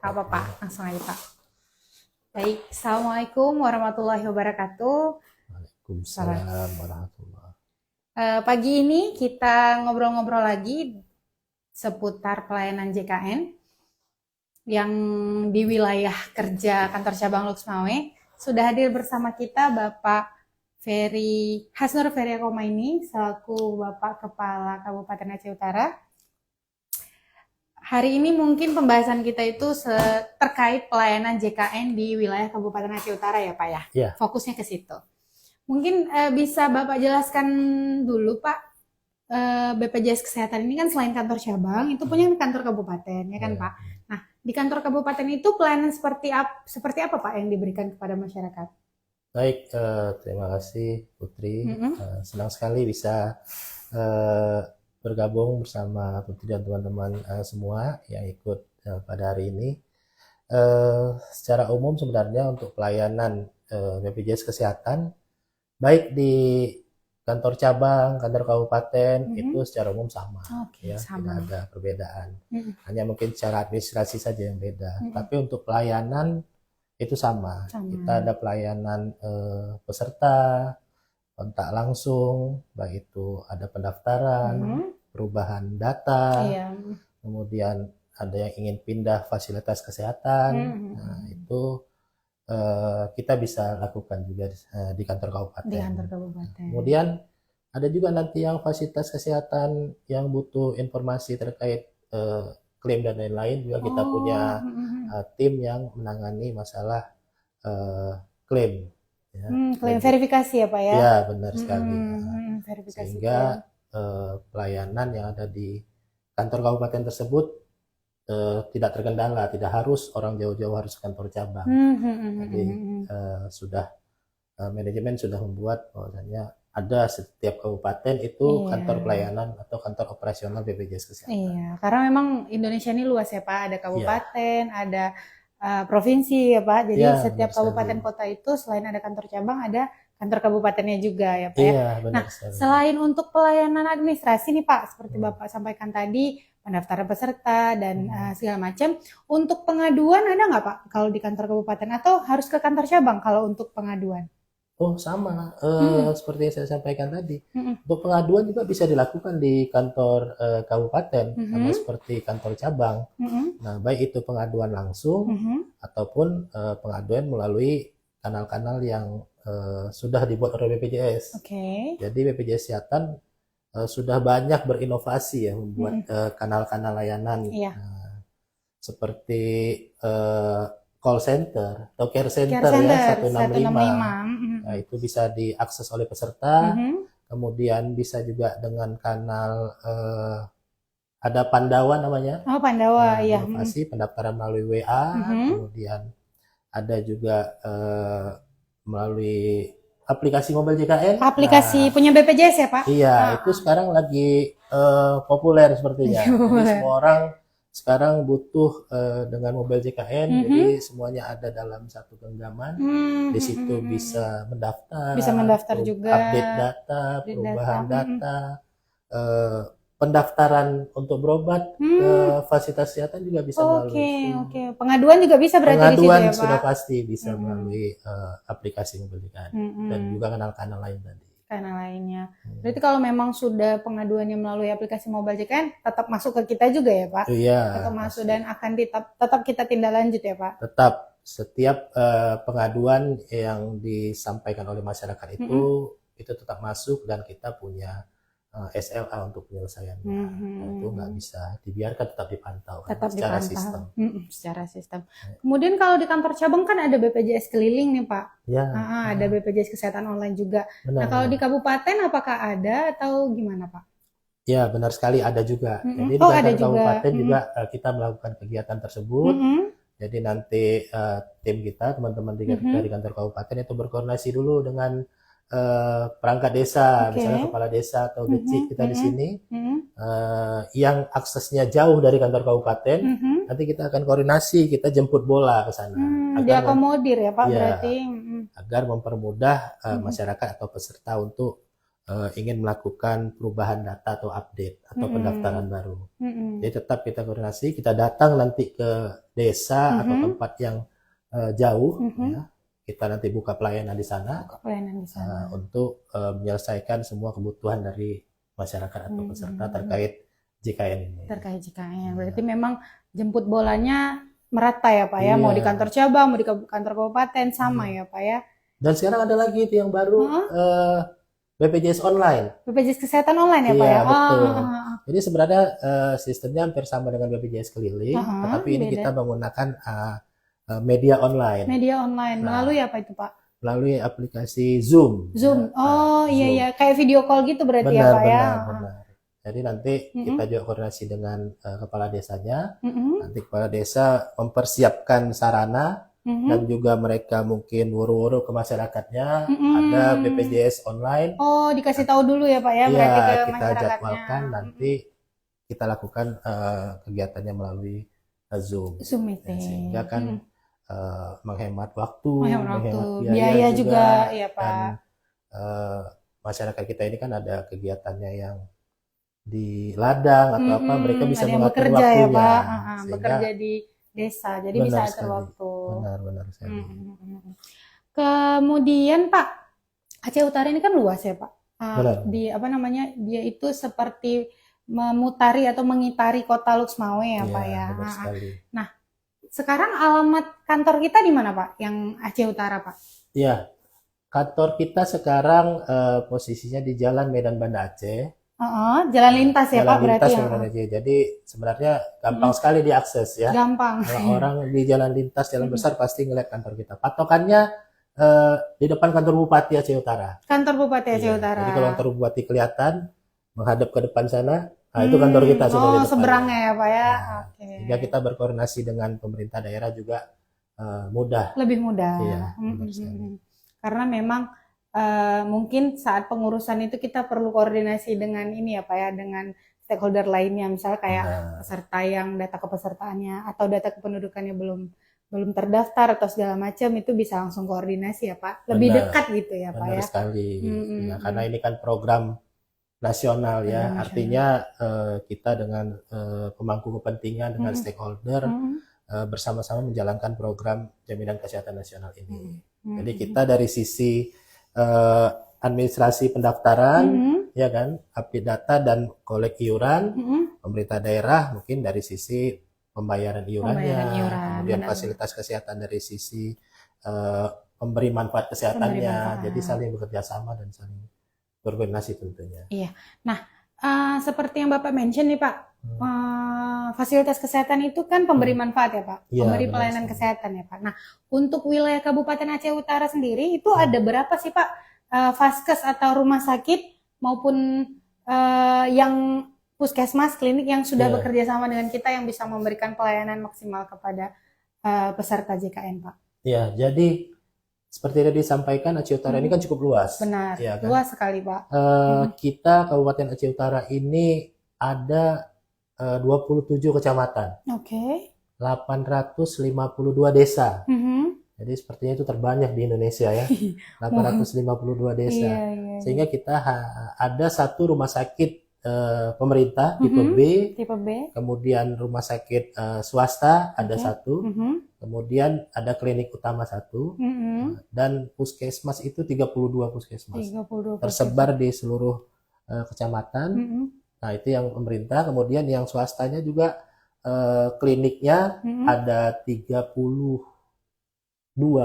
Gak apa-apa, langsung aja Pak. Baik, Assalamualaikum warahmatullahi wabarakatuh. Waalaikumsalam warahmatullahi. Pagi ini kita ngobrol-ngobrol lagi seputar pelayanan JKN yang di wilayah kerja kantor cabang Luxmawe. Sudah hadir bersama kita Bapak Ferry Hasnur Ferry Komaini selaku Bapak Kepala Kabupaten Aceh Utara. Hari ini mungkin pembahasan kita itu terkait pelayanan JKN di wilayah Kabupaten Aceh Utara ya Pak ya? Ya. Fokusnya ke situ. Mungkin bisa Bapak jelaskan dulu Pak, BPJS Kesehatan ini kan selain kantor cabang, itu punya kantor kabupaten ya kan Pak? Nah, di kantor kabupaten itu pelayanan seperti apa Pak yang diberikan kepada masyarakat? Baik, terima kasih Putri. Senang sekali bisa bergabung bersama Putri dan teman-teman semua yang ikut pada hari ini. Secara umum sebenarnya untuk pelayanan BPJS Kesehatan, baik di kantor cabang, kantor kabupaten, itu secara umum sama. Oke, Ya, sama. tidak ada perbedaan. Hanya mungkin secara administrasi saja yang beda. Tapi untuk pelayanan itu sama. Kita ada pelayanan peserta, kontak langsung, baik itu ada pendaftaran, perubahan data, kemudian ada yang ingin pindah fasilitas kesehatan, nah itu kita bisa lakukan juga di kantor kabupaten. Di kantor kabupaten. Kemudian ada juga nanti yang fasilitas kesehatan yang butuh informasi terkait klaim dan lain-lain, juga kita punya tim yang menangani masalah klaim. Ya. Klaim verifikasi ya Pak ya? Ya, benar sekali. Verifikasi sehingga pelayanan yang ada di kantor kabupaten tersebut tidak terkendala, tidak harus orang jauh-jauh harus ke kantor cabang. Jadi sudah manajemen sudah membuat bahwasanya ada setiap kabupaten itu kantor pelayanan atau kantor operasional BPJS Kesehatan. Iya, karena memang Indonesia ini luas ya Pak, ada kabupaten, ada provinsi ya Pak. Jadi setiap kabupaten kota itu selain ada kantor cabang, ada kantor kabupatennya juga ya Pak ya. Nah, selain untuk pelayanan administrasi nih Pak, seperti Bapak sampaikan tadi, pendaftaran peserta dan segala macam, untuk pengaduan ada nggak Pak kalau di kantor kabupaten atau harus ke kantor cabang kalau untuk pengaduan? Oh sama, seperti yang saya sampaikan tadi. Untuk pengaduan juga bisa dilakukan di kantor kabupaten, sama seperti kantor cabang. Nah, baik itu pengaduan langsung ataupun pengaduan melalui kanal-kanal yang sudah dibuat oleh BPJS. Jadi BPJS Kesehatan sudah banyak berinovasi ya, membuat kanal-kanal layanan seperti call center atau care center ya 165. Nah, itu bisa diakses oleh peserta. Kemudian bisa juga dengan kanal ada Pandawa namanya. Oh, Pandawa, ya. Inovasi pendaftaran melalui WA. Kemudian ada juga melalui aplikasi mobile JKN. Aplikasi punya BPJS ya Pak? Iya, itu sekarang lagi populer sepertinya. Jadi semua orang sekarang butuh dengan mobile JKN, jadi semuanya ada dalam satu genggaman. Di situ bisa mendaftar, juga, update data, perubahan data, pendaftaran untuk berobat ke fasilitas kesehatan juga bisa melalui. Oke. Pengaduan juga bisa berarti di situ ya Pak? Sudah pasti bisa melalui aplikasi mobile JKN dan juga kanal-kanal lain tadi. Kanal lainnya. Berarti kalau memang sudah pengaduannya melalui aplikasi mobile JKN, tetap masuk ke kita juga ya Pak? Iya. Tetap masuk dan akan tetap kita tindak lanjut ya Pak? Tetap. Setiap pengaduan yang disampaikan oleh masyarakat itu tetap masuk dan kita punya SLA untuk penyelesaiannya. Itu nggak bisa dibiarkan, tetap dipantau secara sistem. Secara sistem. Kemudian kalau di kantor cabang kan ada BPJS keliling nih Pak. Ya. Ada BPJS Kesehatan online juga. Benar, nah kalau di kabupaten apakah ada atau gimana Pak? Ya benar sekali ada juga. Jadi di kantor kabupaten juga kita melakukan kegiatan tersebut. Jadi nanti tim kita, teman-teman dari kantor kabupaten itu berkoordinasi dulu dengan perangkat desa, misalnya kepala desa atau becik kita di sini, yang aksesnya jauh dari kantor kabupaten, nanti kita akan koordinasi, kita jemput bola ke sana. Diakomodir ya Pak berarti. Agar mempermudah masyarakat atau peserta untuk ingin melakukan perubahan data atau update atau pendaftaran baru. Jadi tetap kita koordinasi, kita datang nanti ke desa atau tempat yang jauh, ya. Kita nanti buka pelayanan di sana, untuk menyelesaikan semua kebutuhan dari masyarakat atau peserta terkait JKN ini. Terkait JKN, berarti memang jemput bolanya merata ya Pak ya, mau di kantor cabang, mau di kantor kabupaten sama ya Pak ya. Dan sekarang ada lagi itu yang baru, BPJS online. BPJS kesehatan online ya Pak ya? Betul. Jadi sebenarnya sistemnya hampir sama dengan BPJS keliling, tetapi ini beda. kita menggunakan media online. Media online, melalui apa itu Pak? Melalui aplikasi Zoom. Zoom, iya, kayak video call gitu berarti ya Pak ya? Benar. Jadi nanti kita juga koordinasi dengan kepala desanya, nanti kepala desa mempersiapkan sarana, dan juga mereka mungkin wuru-wuru ke masyarakatnya, ada BPJS online. Oh, dikasih tahu dulu ya Pak ya, berarti ke kita masyarakatnya. jadwalkan, nanti kita lakukan kegiatannya melalui Zoom. Zoom meeting. Sehingga kan menghemat waktu, menghemat biaya juga ya Pak. Dan masyarakat kita ini kan ada kegiatannya yang di ladang atau apa, mereka bisa mengatur bekerja waktunya. Ya Pak, bekerja di desa, jadi bisa atur waktu. Benar sekali. Kemudian Pak, Aceh Utara ini kan luas ya Pak. Di dia itu seperti memutari atau mengitari kota Luxmawe ya Pak ya. Nah, sekarang alamat kantor kita di mana Pak? Yang Aceh Utara Pak? Iya, kantor kita sekarang posisinya di Jalan Medan Banda Aceh. Jalan lintas ya Pak berarti ya. Jadi sebenarnya gampang sekali diakses ya. Gampang. Kalau orang di jalan lintas, jalan besar pasti ngeliat kantor kita. Patokannya di depan kantor Bupati Aceh Utara. Kantor Bupati Aceh Utara. Jadi kalau kantor Bupati kelihatan menghadap ke depan sana, itu kantor kita sudah di depan. Seberangnya ya Pak ya. Sehingga kita berkoordinasi dengan pemerintah daerah juga mudah. Lebih mudah. Iya, karena memang mungkin saat pengurusan itu kita perlu koordinasi dengan ini ya Pak ya, dengan stakeholder lainnya, misalnya kayak peserta yang data kepesertaannya atau data kependudukannya belum terdaftar atau segala macam, itu bisa langsung koordinasi ya Pak, lebih dekat gitu ya Pak ya. Benar sekali. Ya, karena ini kan program nasional ya, artinya kita dengan pemangku kepentingan, dengan stakeholder bersama-sama menjalankan program jaminan kesehatan nasional ini. Jadi kita dari sisi administrasi pendaftaran, ya kan, update data dan kolek iuran, pemerintah daerah mungkin dari sisi pembayaran iurannya, kemudian fasilitas kesehatan dari sisi pemberi manfaat kesehatannya, jadi saling bekerja sama dan saling berkoordinasi tentunya. Iya. Nah, seperti yang Bapak mention nih Pak, fasilitas kesehatan itu kan pemberi manfaat ya Pak, pemberi pelayanan kesehatan ya Pak. Nah, untuk wilayah Kabupaten Aceh Utara sendiri itu ada berapa sih Pak vaskes atau rumah sakit maupun yang puskesmas, klinik yang sudah bekerja sama dengan kita yang bisa memberikan pelayanan maksimal kepada peserta JKN Pak? Ya, jadi seperti tadi disampaikan, Aceh Utara ini kan cukup luas. Benar, ya kan? Luas sekali Pak. Kita Kabupaten Aceh Utara ini ada 27 kecamatan. 852 desa. Jadi sepertinya itu terbanyak di Indonesia ya. 852 desa. Sehingga kita ada satu rumah sakit pemerintah tipe B. Kemudian rumah sakit swasta ada satu. Kemudian ada klinik utama satu. Dan puskesmas itu 32 puskesmas. Tersebar di seluruh kecamatan. Nah, itu yang pemerintah. Kemudian yang swastanya juga kliniknya ada 32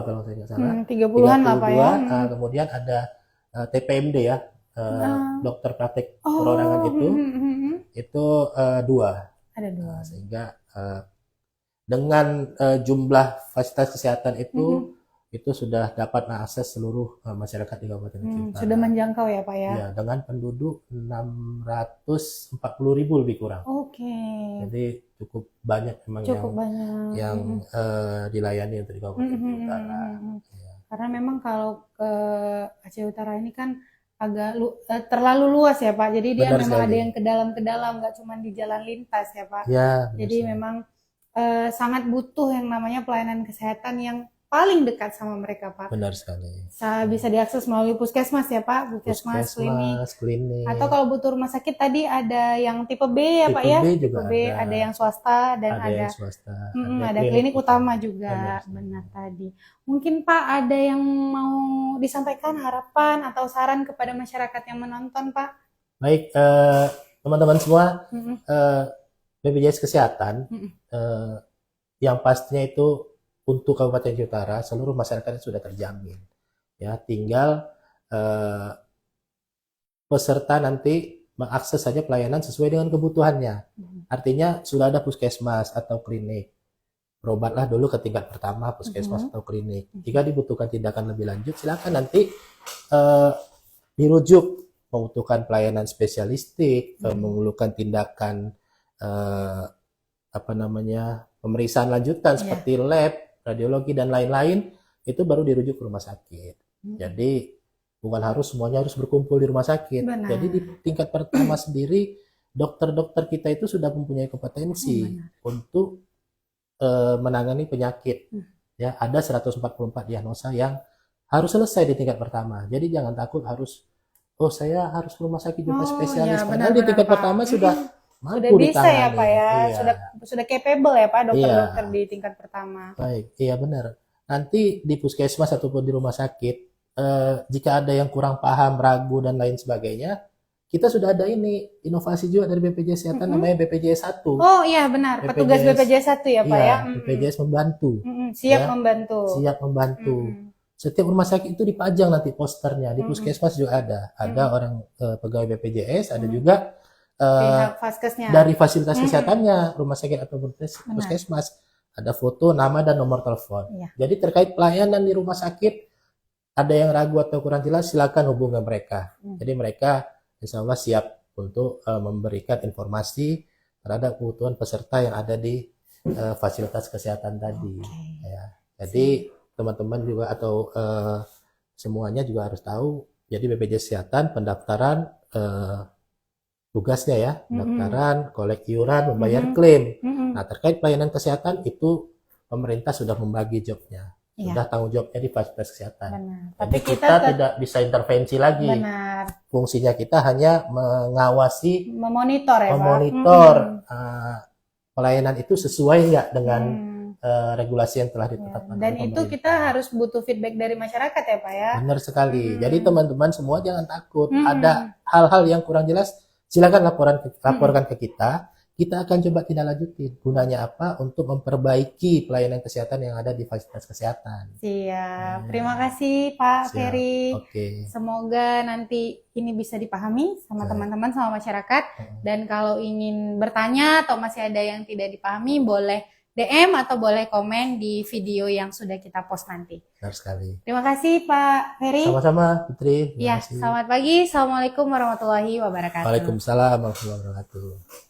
kalau saya nggak salah. 30-an lah Pak ya. Kemudian ada TPMD ya, dokter praktek perorangan itu 2. Ada 2. Sehingga dengan jumlah fasilitas kesehatan itu sudah dapat mengakses seluruh masyarakat di Kabupaten Aceh Utara. Sudah menjangkau ya Pak ya? Ya, dengan penduduk 640.000 lebih kurang. Jadi cukup banyak memang yang dilayani untuk di Kabupaten Aceh Utara. Karena memang kalau ke Aceh Utara ini kan agak terlalu luas ya Pak. Jadi dia memang ada yang ke dalam, nggak cuma di jalan lintas ya Pak. Ya, jadi memang sangat butuh yang namanya pelayanan kesehatan yang paling dekat sama mereka, Pak. Benar sekali. Bisa diakses melalui puskesmas ya, Pak, puskesmas, klinik. Atau kalau butuh rumah sakit tadi ada yang tipe B ya, Pak ya. Tipe B ada yang swasta dan ada yang swasta. Ada klinik utama juga. Benar tadi. Mungkin Pak ada yang mau disampaikan harapan atau saran kepada masyarakat yang menonton, Pak? Baik, teman-teman semua, BPJS Kesehatan yang pastinya itu untuk Kabupaten Aceh Utara seluruh masyarakat sudah terjamin. Ya, tinggal peserta nanti mengakses saja pelayanan sesuai dengan kebutuhannya. Artinya sudah ada puskesmas atau klinik. Berobatlah dulu ke tingkat pertama puskesmas atau klinik. Jika dibutuhkan tindakan lebih lanjut, silakan nanti dirujuk, membutuhkan pelayanan spesialistik, memerlukan tindakan pemeriksaan lanjutan seperti lab, radiologi dan lain-lain, itu baru dirujuk ke rumah sakit. Jadi bukan semuanya harus berkumpul di rumah sakit. Benar. Jadi di tingkat pertama sendiri dokter-dokter kita itu sudah mempunyai kompetensi untuk menangani penyakit. Ya, ada 144 diagnosa yang harus selesai di tingkat pertama. Jadi jangan takut saya harus ke rumah sakit juga spesialis. Padahal di tingkat pertama sudah bisa ditangani. Ya Pak ya, sudah capable ya Pak dokter-dokter di tingkat pertama. Baik, iya benar. Nanti di puskesmas ataupun di rumah sakit, jika ada yang kurang paham, ragu dan lain sebagainya, kita sudah ada inovasi juga dari BPJS Kesehatan namanya BPJS 1. Oh iya benar, petugas BPJS 1 ya Pak ya. BPJS membantu. Siap ya, membantu. Siap membantu. Setiap rumah sakit itu dipajang nanti posternya, di puskesmas juga ada. Ada orang pegawai BPJS, ada juga dari fasilitas kesehatannya, rumah sakit atau puskesmas, ada foto, nama, dan nomor telepon. Jadi terkait pelayanan di rumah sakit, ada yang ragu atau kurang jelas, silakan hubungi mereka. Jadi mereka insya Allah siap untuk memberikan informasi terhadap kebutuhan peserta yang ada di fasilitas kesehatan tadi. Ya. Jadi teman-teman juga atau semuanya juga harus tahu, jadi BPJS Kesehatan pendaftaran tugasnya ya, pendaftaran, kolek iuran, membayar klaim. Nah, terkait pelayanan kesehatan itu pemerintah sudah membagi jobnya, sudah tanggung jawabnya di fasilitas kesehatan. Jadi kita tidak bisa intervensi lagi. Fungsinya kita hanya mengawasi, memonitor pelayanan itu sesuai nggak dengan regulasi yang telah ditetapkan. Dan itu kita harus butuh feedback dari masyarakat ya Pak ya. Benar sekali. Jadi teman-teman semua jangan takut. Ada hal-hal yang kurang jelas, silakan laporkan ke kita. Kita akan coba tindak lanjuti. Gunanya apa? Untuk memperbaiki pelayanan kesehatan yang ada di fasilitas kesehatan. Siap. Terima kasih Pak Ferry. Semoga nanti ini bisa dipahami sama teman-teman, sama masyarakat. Dan kalau ingin bertanya atau masih ada yang tidak dipahami, boleh DM atau boleh komen di video yang sudah kita post nanti. Benar sekali. Terima kasih Pak Ferry. Sama-sama Putri. Ya, selamat pagi. Assalamualaikum warahmatullahi wabarakatuh. Waalaikumsalam warahmatullahi wabarakatuh.